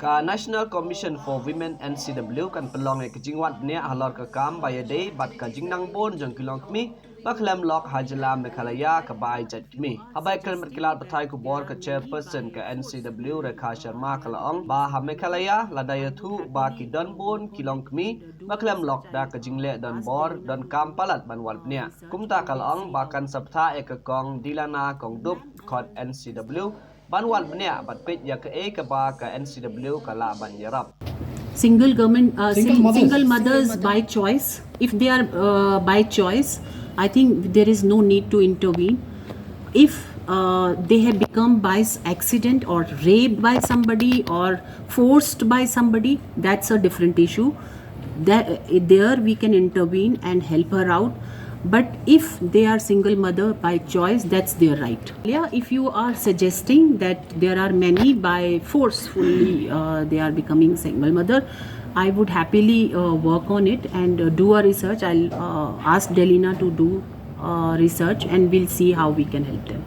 Ka National Commission for Women NCW kan pelong ke Jingwat Bniah halor ke kam bayade bat ka Jingdon bon jong Longkmie ba Khlem lok Jylla Meghalaya ka bai jat mi abai kelmat kilat batai ku bor ka chairperson ka NCW Rekha Sharma kalaong ba ha Meghalaya ladaya thu ba ki don bon Longkmie ba Khlem lok da ka jingle don bor don kam palat banwal Bniah kumta kalaong ba kan sabtha ek kong dilana kong dup khot NCW Banwal Bniah bat pit ya ke ba ka NCW kala ban yarap. Single mothers by choice. If they are by choice, I think there is no need to intervene. If they have become by accident or raped by somebody or forced by somebody, that's a different issue. That there we can intervene and help her out. But if they are single mother by choice, that's their right. Yeah, if you are suggesting that there are many by forcefully they are becoming single mother, I would happily work on it and do a research. I'll ask Delina to do research and we'll see how we can help them.